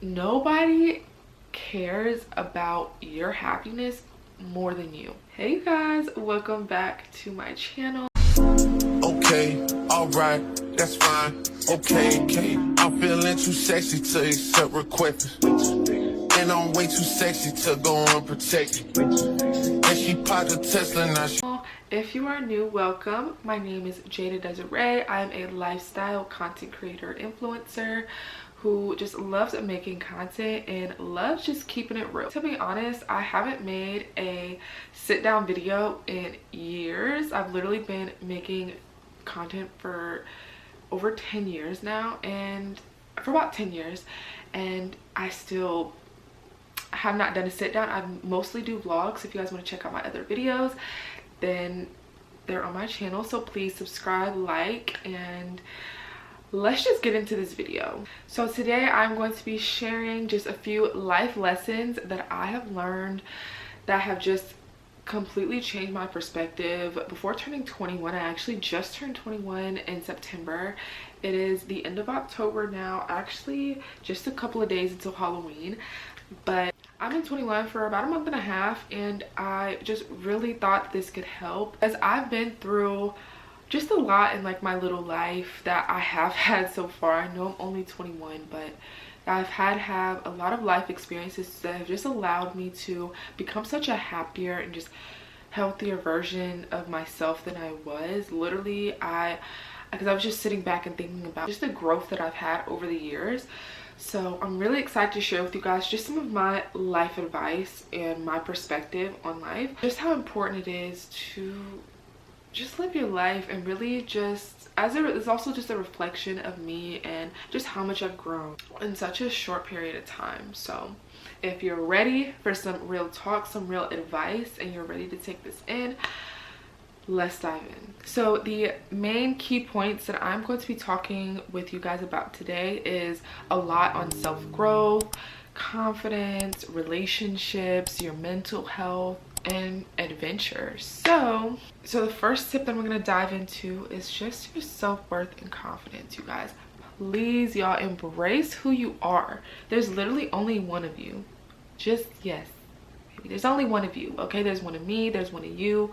nobody cares about your happiness more than you. Hey guys, welcome back to my channel. Okay, alright, that's fine. Okay, I'm feeling too sexy to accept requests. And I'm way too sexy to go unprotected. And she popped a Tesla, now she... If you are new, welcome. My name is Jada Desiree. I'm a lifestyle content creator influencer who just loves making content and loves just keeping it real. To be honest, I haven't made a sit down video in years. I've literally been making content for over 10 years now, and for about 10 years, and I still have not done a sit down. I mostly do vlogs. If you guys want to check out my other videos, then they're on my channel, so please subscribe, like, and let's just get into this video. So today I'm going to be sharing just a few life lessons that I have learned that have just completely changed my perspective. Before turning 21, I actually just turned 21 in September. It is the end of October now, actually just a couple of days until Halloween, but I've been 21 for about a month and a half, and I just really thought this could help, as I've been through just a lot in like my little life that I have had so far. I know I'm only 21, but I've have a lot of life experiences that have just allowed me to become such a happier and just healthier version of myself than I was. Literally, because I was just sitting back and thinking about just the growth that I've had over the years. So I'm really excited to share with you guys just some of my life advice and my perspective on life, just how important it is to just live your life, and really just it's also just a reflection of me and just how much I've grown in such a short period of time. So if you're ready for some real talk, some real advice, and you're ready to take this in, let's dive in. So the main key points that I'm going to be talking with you guys about today is a lot on self-growth, confidence, relationships, your mental health, and adventure. So the first tip that we're going to dive into is just your self-worth and confidence. You guys, please, y'all, embrace who you are. There's literally only one of you. There's only one of you, okay? There's one of me, there's one of you,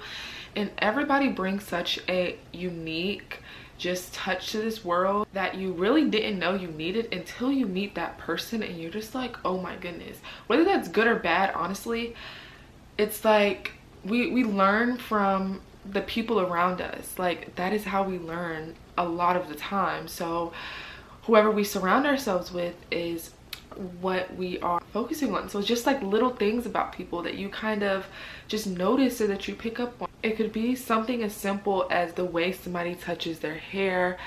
and everybody brings such a unique just touch to this world that you really didn't know you needed until you meet that person, and you're just like, oh my goodness. Whether that's good or bad, honestly, it's like we learn from the people around us. Like, that is how we learn a lot of the time. So whoever we surround ourselves with is what we are focusing on. So it's just like little things about people that you kind of just notice or that you pick up on. It could be something as simple as the way somebody touches their hair,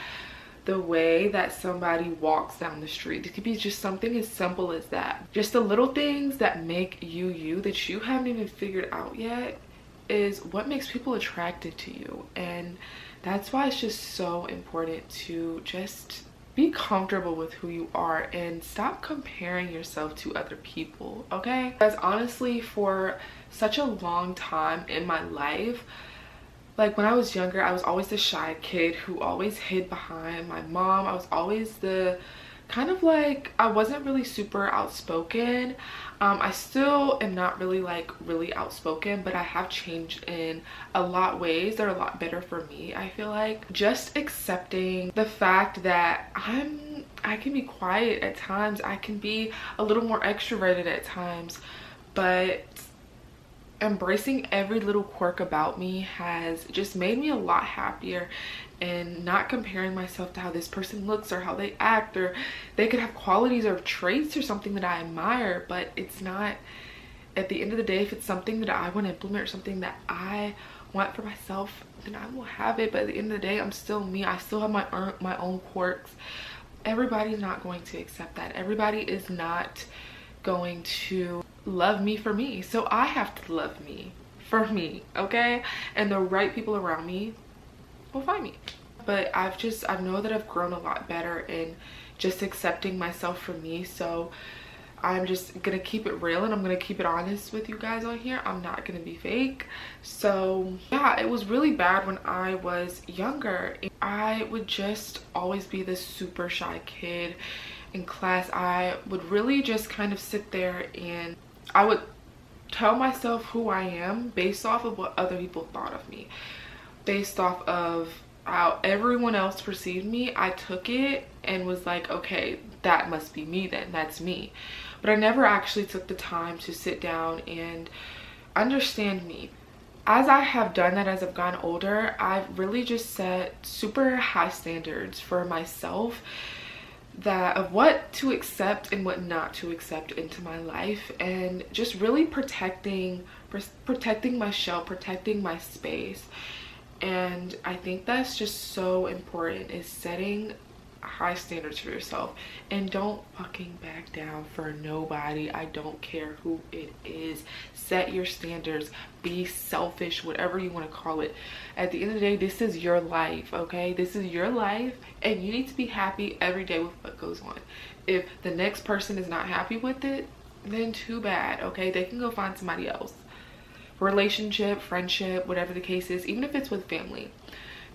the way that somebody walks down the street. It could be just something as simple as that. Just the little things that make you you, that you haven't even figured out yet, is what makes people attracted to you. And that's why it's just so important to just be comfortable with who you are and stop comparing yourself to other people, okay? Because honestly, for such a long time in my life, like when I was younger, I was always the shy kid who always hid behind my mom. I was always the kind of like, I wasn't really super outspoken. I still am not really outspoken, but I have changed in a lot of ways that are a lot better for me. I feel like just accepting the fact that I can be quiet at times, I can be a little more extroverted at times, but embracing every little quirk about me has just made me a lot happier, and not comparing myself to how this person looks or how they act, or they could have qualities or traits or something that I admire, but it's not, at the end of the day, if it's something that I want to implement or something that I want for myself, then I will have it. But at the end of the day, I'm still me. I still have my own quirks. Everybody's not going to accept that. Everybody is not going to love me for me, so I have to love me for me, okay? And the right people around me will find me. But I know that I've grown a lot better in just accepting myself for me. So I'm just gonna keep it real, and I'm gonna keep it honest with you guys on here. I'm not gonna be fake. So yeah, it was really bad when I was younger. I would just always be this super shy kid, in class, I would really just kind of sit there and I would tell myself who I am based off of what other people thought of me, based off of how everyone else perceived me. I took it and was like, okay, that must be me then, that's me. But I never actually took the time to sit down and understand me. As I have done that, as I've gotten older, I've really just set super high standards for myself, that of what to accept and what not to accept into my life, and just really protecting my shell, protecting my space. And I think that's just so important, is setting high standards for yourself, and don't fucking back down for nobody. I don't care who it is. Set your standards, be selfish, whatever you want to call it. At the end of the day, this is your life, okay? This is your life, and you need to be happy every day with what goes on. If the next person is not happy with it, then too bad, okay? They can go find somebody else. Relationship, friendship, whatever the case is, even if it's with family,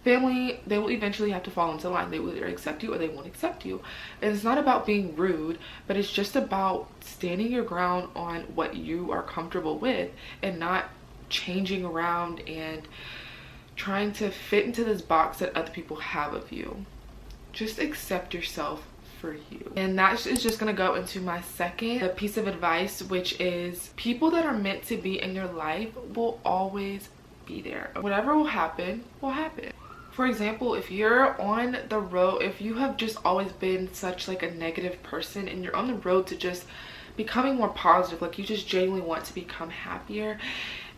they will eventually have to fall into line. They will either accept you or they won't accept you. And it's not about being rude, but it's just about standing your ground on what you are comfortable with, and not changing around and trying to fit into this box that other people have of you. Just accept yourself for you. And that is just gonna go into my second piece of advice, which is people that are meant to be in your life will always be there. Whatever will happen will happen. For example, if you're on the road, if you have just always been such like a negative person and you're on the road to just becoming more positive, like you just genuinely want to become happier,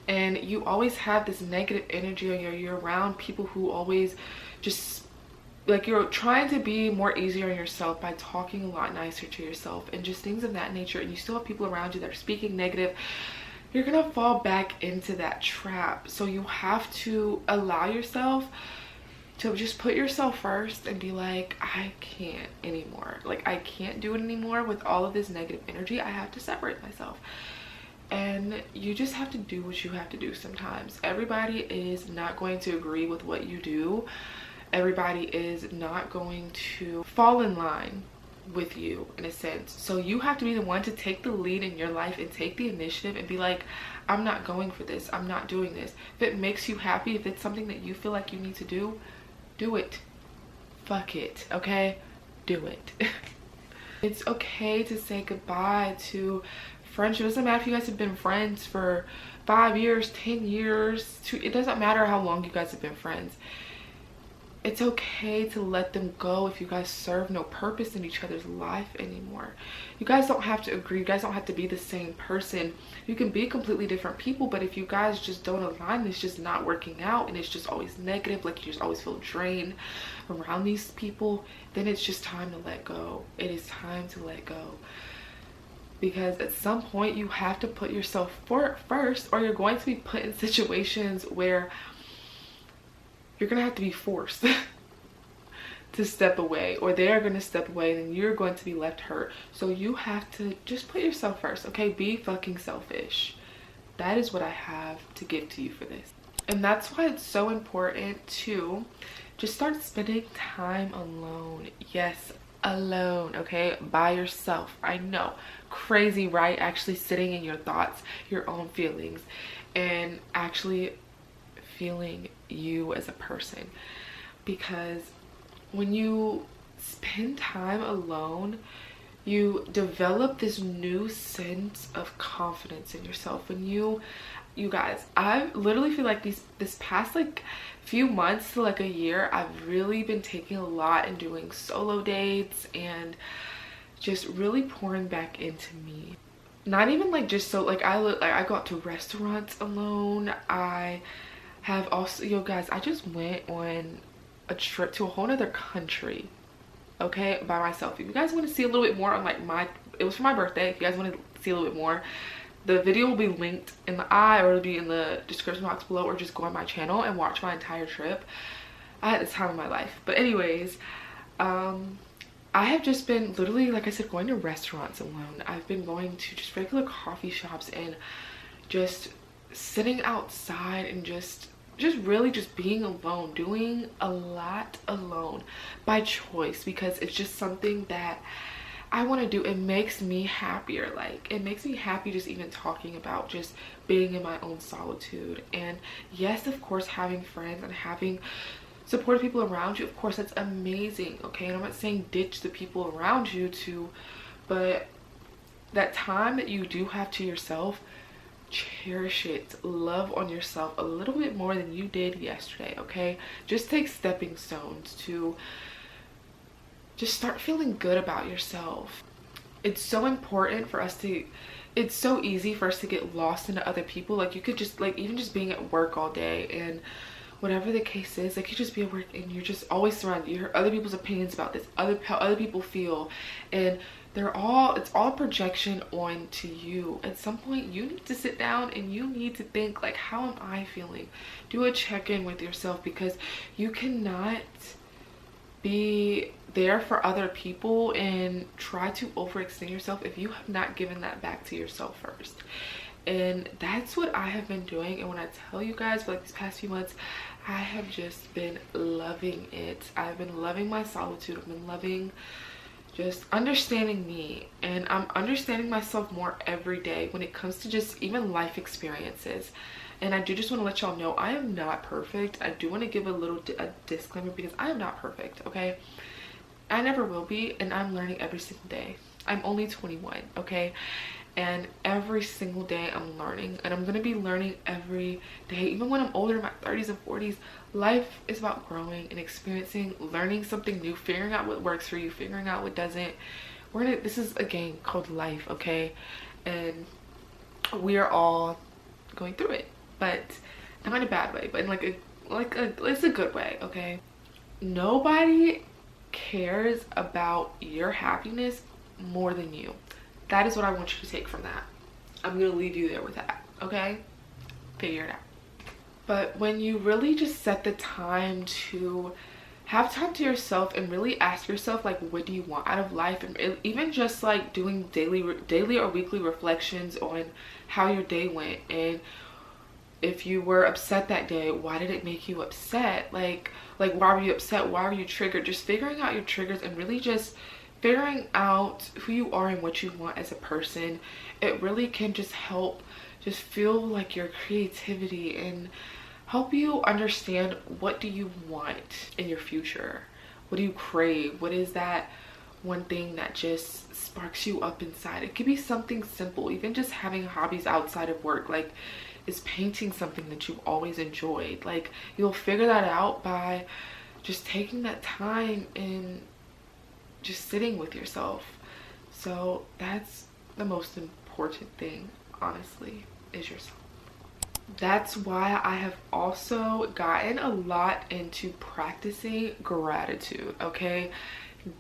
and you always have this negative energy, or you're around people who always just like, you're trying to be more easier on yourself by talking a lot nicer to yourself and just things of that nature, and you still have people around you that are speaking negative, you're gonna fall back into that trap. So you have to allow yourself to just put yourself first and be like, I can't anymore. Like, I can't do it anymore with all of this negative energy. I have to separate myself. And you just have to do what you have to do sometimes. Everybody is not going to agree with what you do. Everybody is not going to fall in line with you in a sense. So you have to be the one to take the lead in your life and take the initiative and be like, I'm not going for this. I'm not doing this. If it makes you happy, if it's something that you feel like you need to do it. Fuck it, okay? Do it. It's okay to say goodbye to friendship. It doesn't matter if you guys have been friends for 5 years, 10 years, it doesn't matter how long you guys have been friends. It's okay to let them go if you guys serve no purpose in each other's life anymore. You guys don't have to agree. You guys don't have to be the same person. You can be completely different people, but if you guys just don't align, it's just not working out, and it's just always negative, like you just always feel drained around these people, then it's just time to let go. It is time to let go. Because at some point you have to put yourself first, or you're going to be put in situations where you're gonna have to be forced to step away, or they're gonna step away, and then you're going to be left hurt. So you have to just put yourself first, okay? Be fucking selfish. That is what I have to give to you for this. And that's why it's so important to just start spending time alone. Yes, alone, okay? By yourself. I know, crazy, right? Actually sitting in your thoughts, your own feelings, and actually feeling you as a person. Because when you spend time alone, you develop this new sense of confidence in yourself. When you guys, I literally feel like this past like few months to like a year, I've really been taking a lot and doing solo dates and just really pouring back into me. Not even like just so like I go out to restaurants alone. I have also, yo guys, I just went on a trip to a whole nother country, okay, by myself. If you guys want to see a little bit more on like it was for my birthday. If you guys want to see a little bit more, the video will be linked in the eye, or it'll be in the description box below, or just go on my channel and watch my entire trip. I had the time of my life. But anyways, I have just been literally, like I said, going to restaurants alone. I've been going to just regular coffee shops and just sitting outside and just really just being alone, doing a lot alone by choice, because it's just something that I want to do. It makes me happier. Like, it makes me happy just even talking about just being in my own solitude. And yes, of course, having friends and having supportive people around you, of course, that's amazing. Okay, and I'm not saying ditch the people around you to, but that time that you do have to yourself, cherish it. Love on yourself a little bit more than you did yesterday. Okay, just take stepping stones to just start feeling good about yourself. It's so important for us to, it's so easy for us to get lost into other people. Like, you could just, like, even just being at work all day and whatever the case is, like, you just be at work and you're just always surrounded. You hear other people's opinions about this, how other people feel, and it's all projection onto you. At some point, you need to sit down and you need to think, like, how am I feeling? Do a check-in with yourself, because you cannot be there for other people and try to overextend yourself if you have not given that back to yourself first. And that's what I have been doing. And when I tell you guys, for like these past few months, I have just been loving it. I've been loving my solitude. I've been loving just understanding me, and I'm understanding myself more every day when it comes to just even life experiences. And I do just want to let y'all know, I am not perfect. I do want to give a disclaimer, because I am not perfect, okay? I never will be, and I'm learning every single day. I'm only 21, okay? And every single day I'm learning, and I'm going to be learning every day. Even when I'm older, in my 30s and 40s, life is about growing and experiencing, learning something new, figuring out what works for you, figuring out what doesn't. This is a game called life, okay? And we are all going through it, but not in a bad way, but in it's a good way, okay? Nobody cares about your happiness more than you. That is what I want you to take from that. I'm gonna leave you there with that, okay? Figure it out. But when you really just set the time to have time to yourself and really ask yourself, like, what do you want out of life? And even just like doing daily or weekly reflections on how your day went, and if you were upset that day, why did it make you upset? Like why were you upset? Why were you triggered? Just figuring out your triggers and really just figuring out who you are and what you want as a person. It really can just help just feel like your creativity and help you understand, what do you want in your future? What do you crave? What is that one thing that just sparks you up inside? It could be something simple, even just having hobbies outside of work. Like, is painting something that you've always enjoyed? Like, you'll figure that out by just taking that time and just sitting with yourself. So that's the most important thing, honestly, is yourself. That's why I have also gotten a lot into practicing gratitude, okay?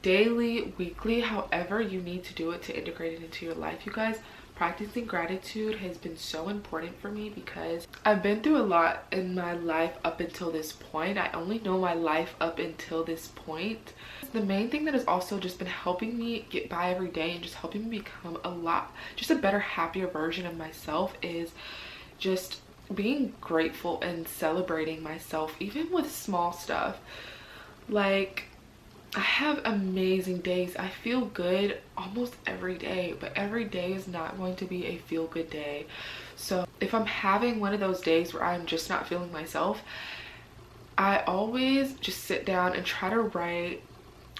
Daily, weekly, however you need to do it to integrate it into your life, you guys. Practicing gratitude has been so important for me, because I've been through a lot in my life up until this point. I only know my life up until this point. The main thing that has also just been helping me get by every day and just helping me become a better, happier version of myself is just being grateful and celebrating myself, even with small stuff. Like, I have amazing days. I feel good almost every day, but every day is not going to be a feel good day. So if I'm having one of those days where I'm just not feeling myself, I always just sit down and try to write,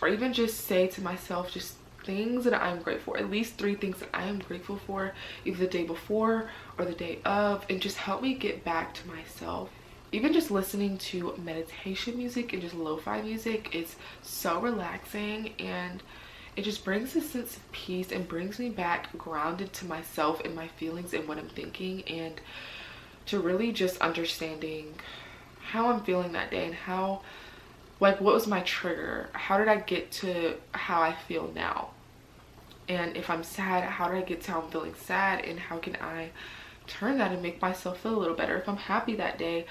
or even just say to myself just things that I'm grateful for, at least 3 things that I am grateful for, either the day before or the day of, and just help me get back to myself. Even just listening to meditation music and just lo-fi music is so relaxing, and it just brings a sense of peace and brings me back grounded to myself and my feelings and what I'm thinking, and to really just understanding how I'm feeling that day and how, like, what was my trigger? How did I get to how I feel now? And if I'm sad, how did I get to how I'm feeling sad, and how can I turn that and make myself feel a little better? If I'm happy that day,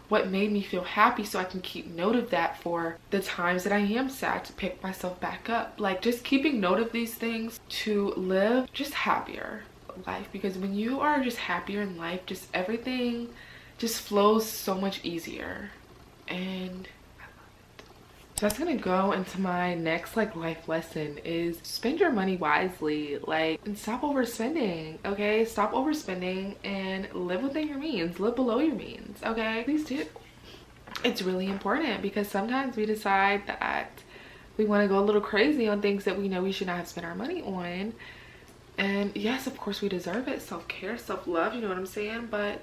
what made me feel happy, so I can keep note of that for the times that I am sad, to pick myself back up. Like, just keeping note of these things to live just happier life, because when you are just happier in life, just everything just flows so much easier, and I love it. That's gonna go into my next like life lesson is spend your money wisely, like, and stop overspending. Okay, stop overspending and live within your means, live below your means. Okay, please do. It's really important because sometimes we decide that we want to go a little crazy on things that we know we should not have spent our money on. And yes, of course we deserve it, self-care, self-love, you know what I'm saying? But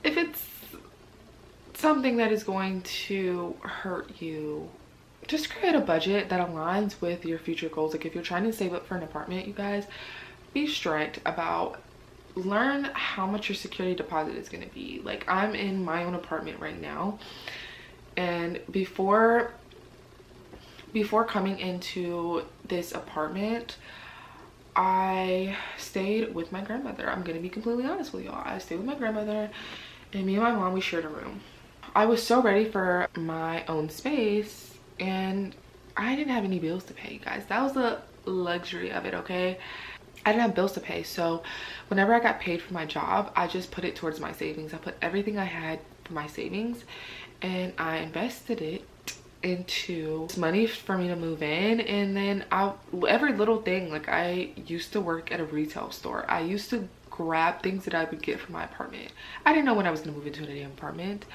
if it's something that is going to hurt you, just create a budget that aligns with your future goals. Like if you're trying to save up for an apartment, you guys, be strict about, learn how much your security deposit is going to be. Like I'm in my own apartment right now, and before coming into this apartment, I stayed with my grandmother. I'm gonna be completely honest with y'all. I stayed with my grandmother, and me and my mom, we shared a room. I was so ready for my own space, and I didn't have any bills to pay, guys. That was the luxury of it, okay? I didn't have bills to pay, so whenever I got paid for my job, I just put it towards my savings. I put everything I had for my savings, and I invested it into money for me to move in. And then every little thing, like I used to work at a retail store. I used to grab things that I would get from my apartment. I didn't know when I was gonna move into a damn apartment,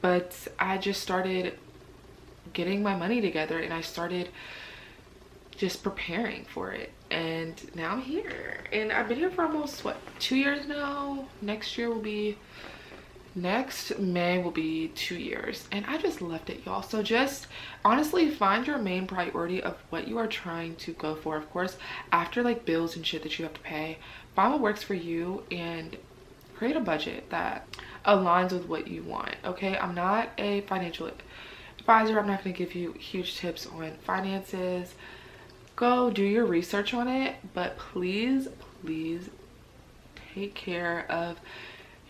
but I just started getting my money together and I started just preparing for it. And now I'm here, and I've been here for almost, what, 2 years now? Next May will be 2 years, and I just loved it, y'all. So just honestly find your main priority of what you are trying to go for. Of course, after like bills and shit that you have to pay, find what works for you and create a budget that aligns with what you want. Okay, I'm not a financial advisor. I'm not going to give you huge tips on finances. Go do your research on it, but please take care of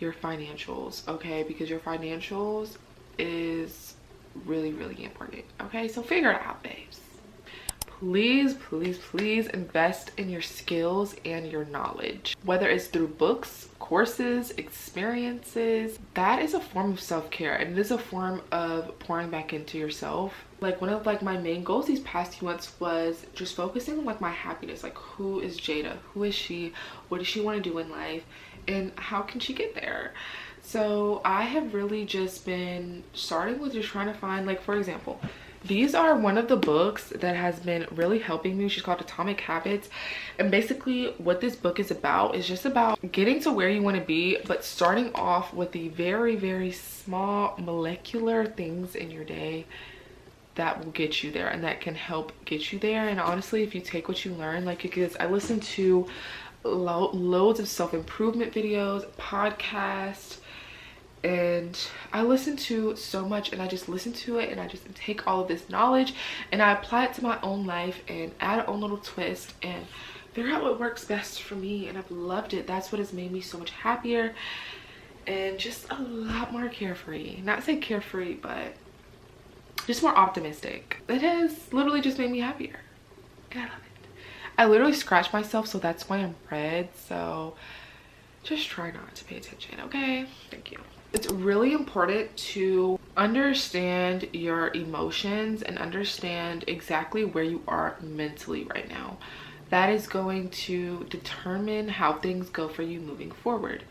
your financials, okay? Because your financials is really important. Okay, so figure it out, babes. Please invest in your skills and your knowledge, whether it's through books, courses, experiences. That is a form of self-care, and it is a form of pouring back into yourself. Like one of like my main goals these past few months was just focusing on like my happiness. Like, who is Jada? Who is she? What does she want to do in life? And how can she get there? So I have really just been starting with just trying to find, like, for example, these are one of the books that has been really helping me. She's called Atomic Habits, and basically what this book is about is just about getting to where you want to be, but starting off with the very small molecular things in your day that will get you there and that can help get you there. And honestly, if you take what you learn, like, because I listen to loads of self-improvement videos, podcasts, and I listen to so much, and I just listen to it and I just take all of this knowledge and I apply it to my own life and add a own little twist and figure out what works best for me. And I've loved it. That's what has made me so much happier and just a lot more carefree. Not say carefree, but just more optimistic. It has literally just made me happier, and I love it. I literally scratched myself, so that's why I'm red. So just try not to pay attention, okay? Thank you. It's really important to understand your emotions and understand exactly where you are mentally right now. That is going to determine how things go for you moving forward.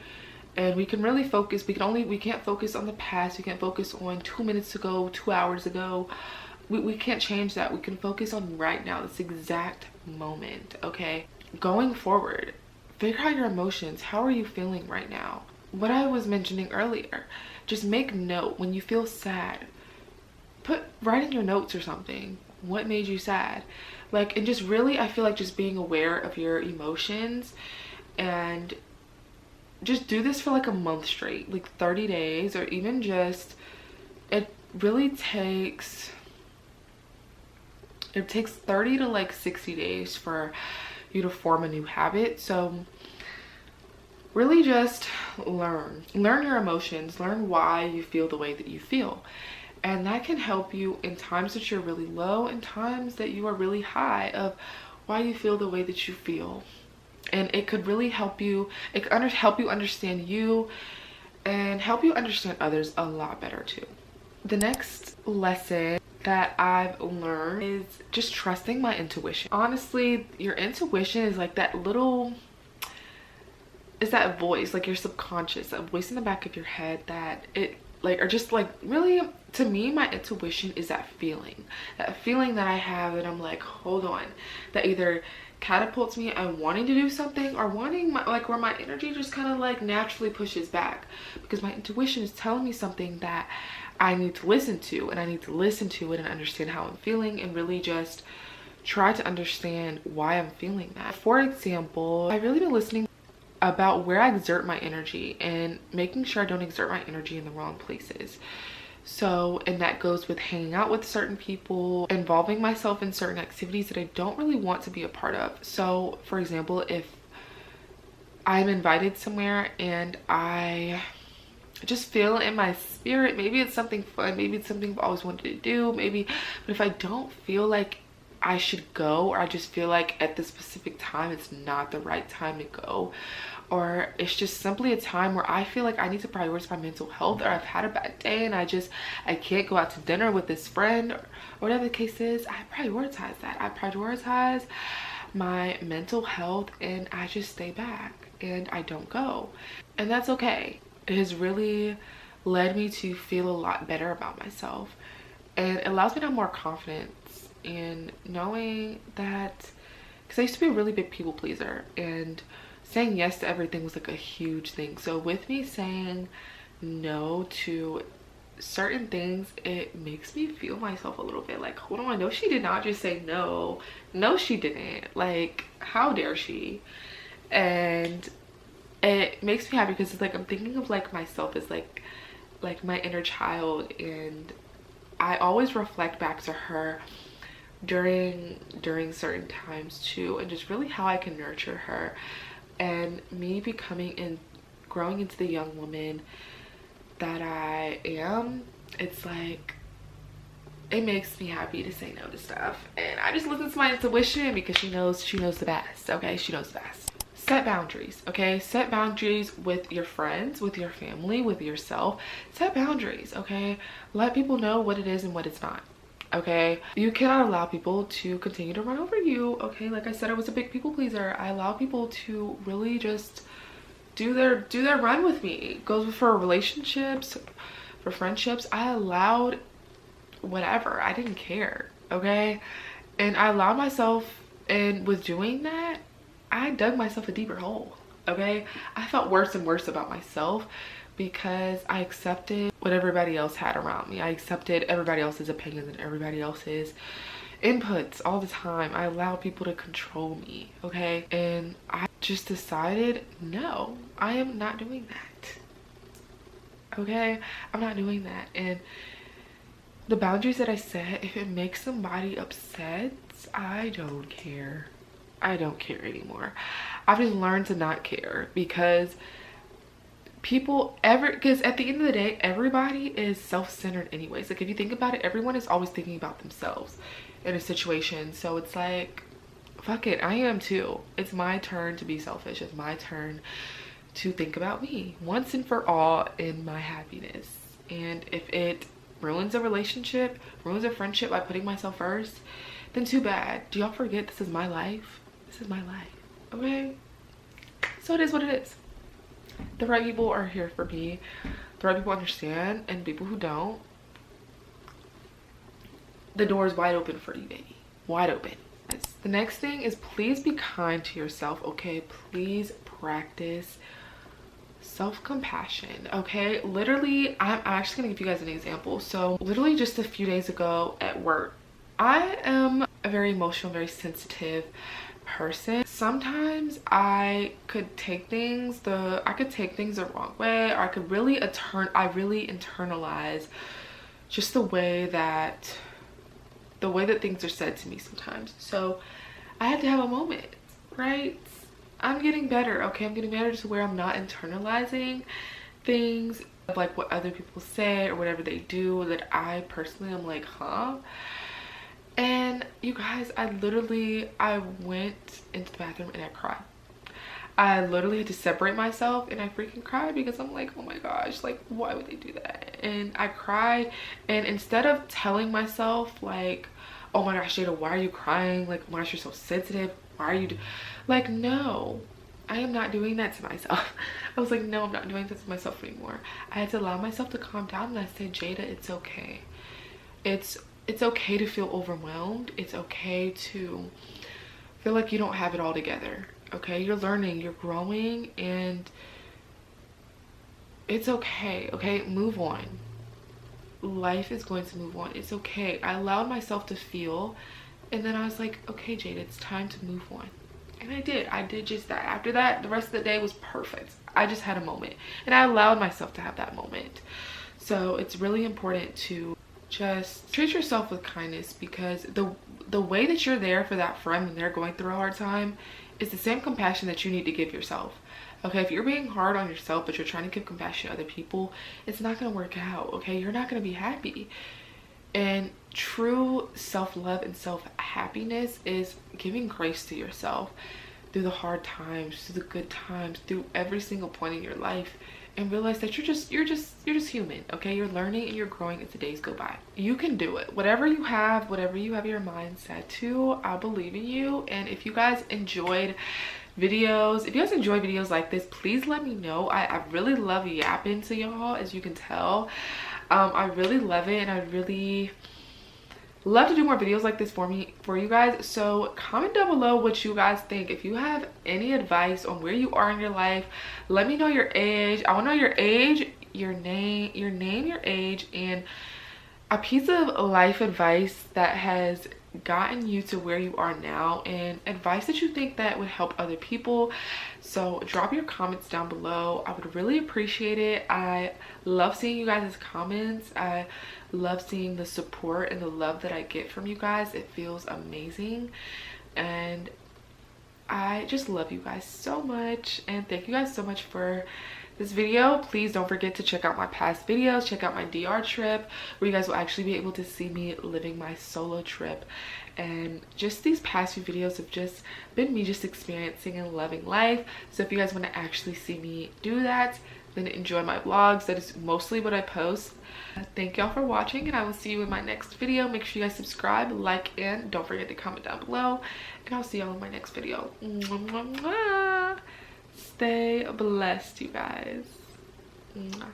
And we can really focus, we can't focus on the past. We can't focus on 2 minutes ago, 2 hours ago. We can't change that. We can focus on right now, this exact moment, okay? Going forward, figure out your emotions. How are you feeling right now? What I was mentioning earlier, just make note when you feel sad. Write in your notes or something what made you sad. Like, and just really, I feel like just being aware of your emotions, and just do this for like a month straight, like 30 days, or even just, it takes 30 to like 60 days for you to form a new habit. So really just learn your emotions, learn why you feel the way that you feel. And that can help you in times that you're really low and times that you are really high, of why you feel the way that you feel. And it could really help you, it could help you understand you and help you understand others a lot better too. The next lesson that I've learned is just trusting my intuition. Honestly, your intuition is like that little, is that voice, like your subconscious, that voice in the back of your head that it like, or just like really, to me, my intuition is that feeling that I have that I'm like, hold on, that either catapults me and wanting to do something, or wanting my, like where my energy just kind of like naturally pushes back, because my intuition is telling me something that I need to listen to, and I need to listen to it and understand how I'm feeling, and really just try to understand why I'm feeling that. For example, I've really been listening about where I exert my energy and making sure I don't exert my energy in the wrong places. So, and that goes with hanging out with certain people, involving myself in certain activities that I don't really want to be a part of. So, for example, if I'm invited somewhere and I just feel in my spirit, maybe it's something fun, maybe it's something I've always wanted to do, maybe, but if I don't feel like I should go, or I just feel like at this specific time it's not the right time to go, or it's just simply a time where I feel like I need to prioritize my mental health, or I've had a bad day and I can't go out to dinner with this friend, or whatever the case is, I prioritize that. I prioritize my mental health, and I just stay back and I don't go, and that's okay. It has really led me to feel a lot better about myself, and it allows me to have more confidence in knowing that, because I used to be a really big people pleaser, and saying yes to everything was like a huge thing. So with me saying no to certain things, it makes me feel myself a little bit like, hold on, no, she did not just say no. No, she didn't. Like, how dare she? And it makes me happy, because it's like I'm thinking of like myself as like my inner child, and I always reflect back to her during certain times too, and just really how I can nurture her, and me becoming and growing into the young woman that I am. It's like, it makes me happy to say no to stuff, and I just listen to my intuition, because she knows the best. Okay, she knows the best. Set boundaries. Okay, set boundaries with your friends, with your family, with yourself. Set boundaries. Okay, let people know what it is and what it's not. Okay, you cannot allow people to continue to run over you. Okay, like I said, I was a big people pleaser. I allow people to really just do their run with me. It goes for relationships, for friendships. I allowed whatever. I didn't care. Okay, and I allowed myself, and with doing that, I dug myself a deeper hole. Okay, I felt worse and worse about myself, because I accepted what everybody else had around me. I accepted everybody else's opinions and everybody else's inputs all the time. I allowed people to control me, okay? And I just decided, no, I am not doing that, okay? I'm not doing that. And the boundaries that I set, if it makes somebody upset, I don't care. I don't care anymore. I've just learned to not care, because because at the end of the day, everybody is self-centered anyways. Like, if you think about it, everyone is always thinking about themselves in a situation. So it's like, fuck it, I am too. It's my turn to be selfish. It's my turn to think about me once and for all in my happiness. And if it ruins a relationship, ruins a friendship by putting myself first, then too bad. Do y'all forget this is my life? This is my life, okay? So it is what it is. The right people are here for me. The right people understand, and people who don't, the door is wide open for you, baby. Wide open. The next thing is, please be kind to yourself, okay? Please practice self-compassion, okay? Literally, I'm actually gonna give you guys an example. So literally just a few days ago at work, I am a very emotional, very sensitive person. Sometimes I could take things the wrong way, or I could really internalize just the way that things are said to me sometimes. So I had to have a moment, right? I'm getting better, okay? I'm getting better to where I'm not internalizing things of like what other people say or whatever they do that I personally am like, huh? And you guys, I went into the bathroom and I cried. I literally had to separate myself, and I freaking cried because I'm like, oh my gosh, like why would they do that? And I cried, and instead of telling myself like, oh my gosh, Jada, why are you crying? Like, oh my gosh, you're so sensitive. Why are you like, no, I am not doing that to myself. I was like, no, I'm not doing this to myself anymore. I had to allow myself to calm down, and I said, Jada, it's okay. It's okay to feel overwhelmed. It's okay to feel like you don't have it all together. Okay, you're learning, you're growing, and it's okay. Okay, move on. Life is going to move on. It's okay. I allowed myself to feel, and then I was like, okay, Jade, it's time to move on. And I did just that. After that, the rest of the day was perfect. I just had a moment, and I allowed myself to have that moment. So it's really important to just treat yourself with kindness, because the way that you're there for that friend when they're going through a hard time is the same compassion that you need to give yourself. Okay, if you're being hard on yourself but you're trying to give compassion to other people, it's not going to work out. Okay, you're not going to be happy. And true self-love and self-happiness is giving grace to yourself through the hard times, through the good times, through every single point in your life, and realize that you're just human. Okay, you're learning and you're growing as the days go by. You can do it. Whatever you have your mind set to, I believe in you. And if you guys enjoyed videos, if you guys enjoy videos like this, please let me know. I really love yapping to y'all, as you can tell. I really love it, and I really love to do more videos like this for you guys. So comment down below what you guys think. If you have any advice on where you are in your life, let me know your age. I want to know your age, your name, your age, and a piece of life advice that has gotten you to where you are now, and advice that you think that would help other people. So drop your comments down below. I would really appreciate it. I love seeing you guys' comments. I love seeing the support and the love that I get from you guys. It feels amazing, and I just love you guys so much. And thank you guys so much for this video. Please don't forget to check out my past videos. Check out my DR trip, where you guys will actually be able to see me living my solo trip. And just these past few videos have just been me just experiencing and loving life. So if you guys want to actually see me do that, then enjoy my vlogs. That is mostly what I post. Thank y'all for watching, and I will see you in my next video. Make sure you guys subscribe, like, and don't forget to comment down below, and I'll see y'all in my next video. Mwah, mwah, mwah. Stay blessed, you guys. Mwah.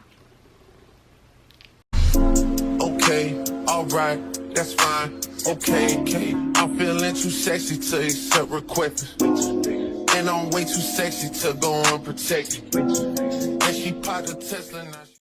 Okay, alright, that's fine. Okay, I'm feeling too sexy to accept requests. And I'm way too sexy to go unprotected. And she popped a Tesla now.